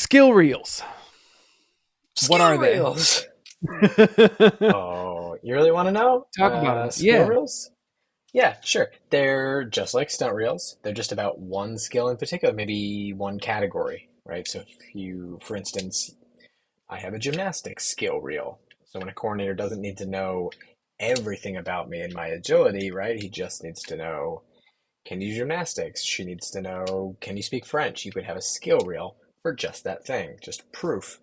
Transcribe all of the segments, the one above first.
Skill reels. What Skill are they? reels. Oh, you really want to know? Talk about them. Skill Yeah. reels? Yeah, sure. They're just like stunt reels. They're just about one skill in particular, maybe one category, right? So if you, for instance, I have a gymnastics skill reel. So when a coordinator doesn't need to know everything about me and my agility, right? He just needs to know, can you do gymnastics? She needs to know, can you speak French? You could have a skill reel for just that thing, just proof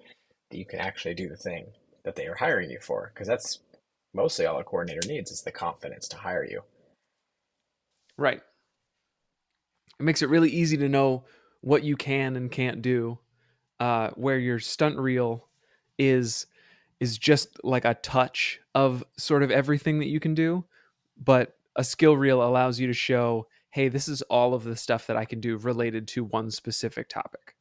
that you can actually do the thing that they are hiring you for. Because that's mostly all a coordinator needs is the confidence to hire you. Right. It makes it really easy to know what you can and can't do. Where your stunt reel is is just like a touch of sort of everything that you can do, but a skill reel allows you to show, hey, this is all of the stuff that I can do related to one specific topic.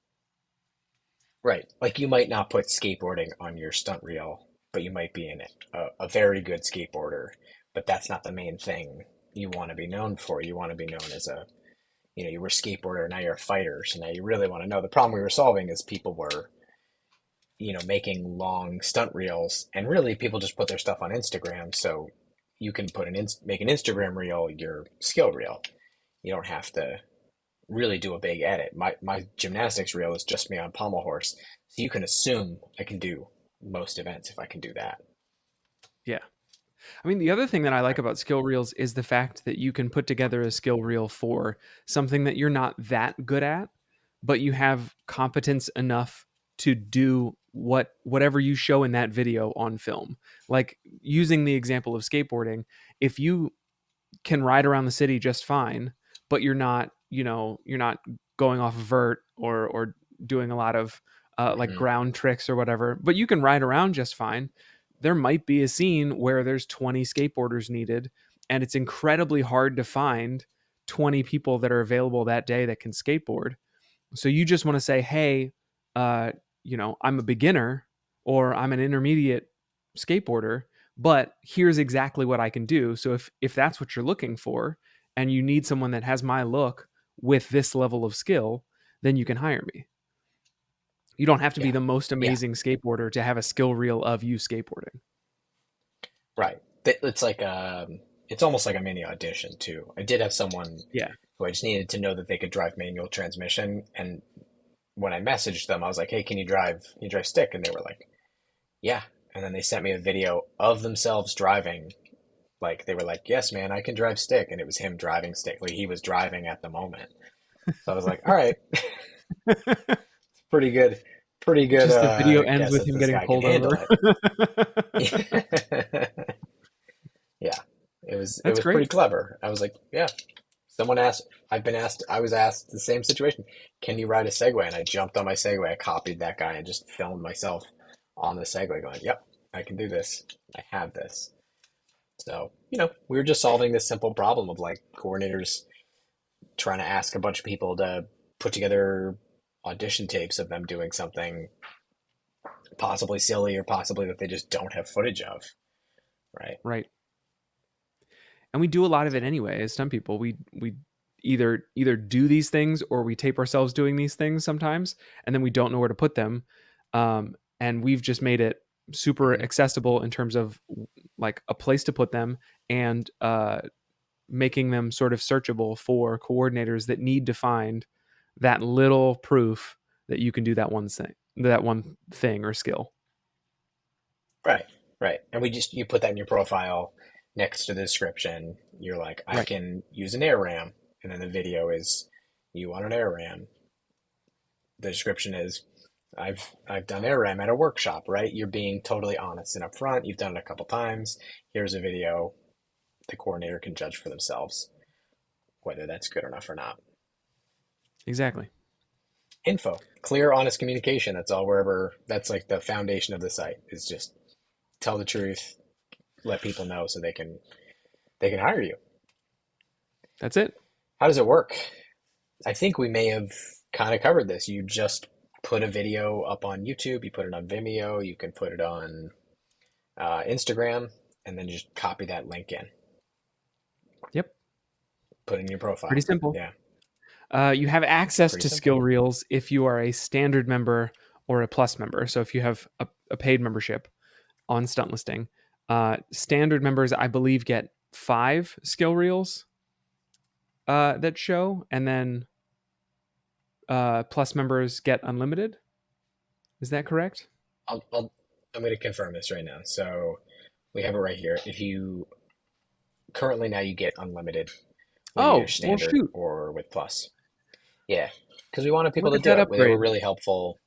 Right. Like you might not put skateboarding on your stunt reel, but you might be in it. A very good skateboarder, but that's not the main thing you want to be known for. You want to be known as a, you were a skateboarder, now you're a fighter. So now you really want to know. The problem we were solving is people were, making long stunt reels, and really people just put their stuff on Instagram. So you can make an Instagram reel your skill reel. You don't have to really do a big edit. My gymnastics reel is just me on pommel horse, so you can assume I can do most events if I can do that. Yeah. I mean, the other thing that I like Right. about skill reels is the fact that you can put together a skill reel for something that you're not that good at, but you have competence enough to do whatever you show in that video on film. Like using the example of skateboarding, if you can ride around the city just fine, but you're not going off vert or doing a lot of like Hmm. ground tricks or whatever, but you can ride around just fine. There might be a scene where there's 20 skateboarders needed, and it's incredibly hard to find 20 people that are available that day that can skateboard. So you just want to say, hey, uh, I'm a beginner or I'm an intermediate skateboarder, but here's exactly what I can do. So if that's what you're looking for and you need someone that has my look with this level of skill, then you can hire me. You don't have to be Yeah. the most Yeah. amazing skateboarder to have a skill reel of you skateboarding. Right. It's like it's almost like a mini audition too. I did have someone Yeah. who I just needed to know that they could drive manual transmission, and when I messaged them, I was like, "Hey, can you drive stick?" And they were like, "Yeah." And then they sent me a video of themselves driving. Like they were like, "Yes, man, I can drive stick," and it was him driving stick. Like he was driving at the moment. So I was like, "All right, pretty good, pretty good." Just the video ends Guess with that him this getting guy can pulled handle over. it. Yeah, it That's was pretty great. clever. I was like, "Yeah." Someone asked. I've been asked. I was asked the same situation. Can you ride a Segway? And I jumped on my Segway. I copied that guy and just filmed myself on the Segway, going, "Yep, I can do this. I have this." So, we were just solving this simple problem of like coordinators trying to ask a bunch of people to put together audition tapes of them doing something possibly silly or possibly that they just don't have footage of, right? Right. And we do a lot of it So, anyway. As some people, we either do these things or we tape ourselves doing these things sometimes, and then we don't know where to put them. And we've just made it super mhm. accessible in terms of like a place to put them and making them sort of searchable for coordinators that need to find that little proof that you can do that one thing or skill. Right, right. And you put that in your profile next to the description. You're like, I Right. can use an air ram. And then the video is you on an air ram. The description is I've done air ram at a workshop, right? You're being totally honest and upfront. You've done it a couple times. Here's a video. The coordinator can judge for themselves whether that's good enough or not. Exactly. Info, clear, honest communication. That's all wherever, that's like the foundation of the site is just tell the truth, let people know so they can hire you. That's it. How does it work? I think we may have kind of covered this. You just put a video up on YouTube, you put it on Vimeo, you can put it on Instagram, and then just copy that link in, Yep. put it in your Pretty profile. simple. Yeah, You have it's access pretty to skill simple. reels if you are a standard member or a plus member. So if you have a paid membership on Stunt Listing, standard members, I believe, get 5 skill reels that show, and then plus members get unlimited. Is that correct? I'm going to confirm this right now. So we have it right here. If you currently now you get unlimited with either Oh, well, standard shoot. or with plus. Yeah, because we wanted people Look to at do that it. They were upgrade. really helpful.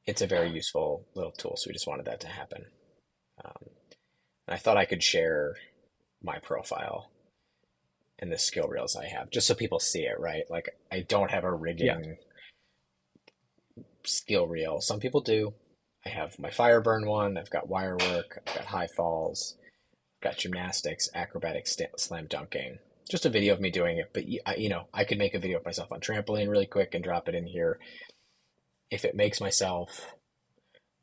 It's a very useful little tool, so we just wanted that to happen. Um, and I thought I could share my profile and the skill reels I have, just so people see it, right? Like I don't have a Yeah. rigging skill reel. Some people do. I have my Fireburn one. I've got wire work. I've got high falls. I've got gymnastics, acrobatics, slam dunking. Just a video of me doing it, but I could make a video of myself on trampoline really quick and drop it in here. If it makes myself,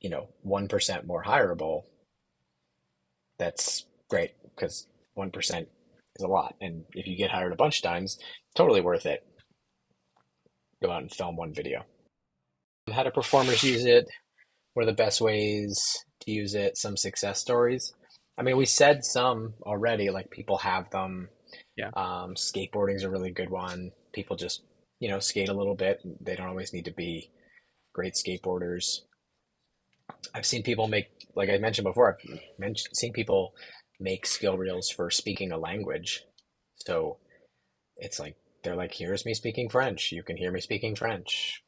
1% more hireable, that's great because 1% is a lot. And if you get hired a bunch of times, totally worth it. Go out and film one video. How do performers use it? What are the best ways to use it? Some success stories. I mean, we said some already, like people have them. Yeah. Skateboarding is a really good one. People just, skate a little bit. They don't always need to be great skateboarders. I've seen people make, like I mentioned before, seen people make skill reels for speaking a language. So it's like, they're like, here's me speaking French. You can hear me speaking French,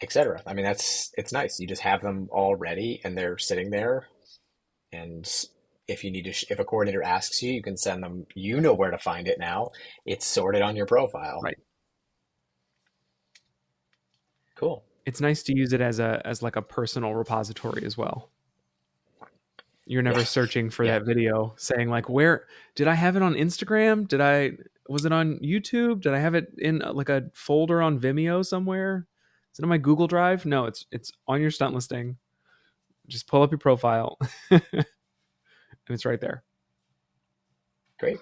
etc. I mean, it's nice. You just have them all ready and they're sitting there. And if you need to, if a coordinator asks you, you can send them, where to find it now. It's sorted on your profile. Right. Cool. It's nice to use it as like a personal repository as well. You're never Yeah. searching for Yeah. that video saying like, where did I have it on Instagram? Was it on YouTube? Did I have it in like a folder on Vimeo somewhere? Is it on my Google Drive? No, it's on your Stunt Listing. Just pull up your profile and it's right there. Great.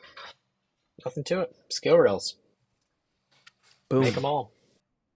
Nothing to it. Skill reels. Make them Boom. all.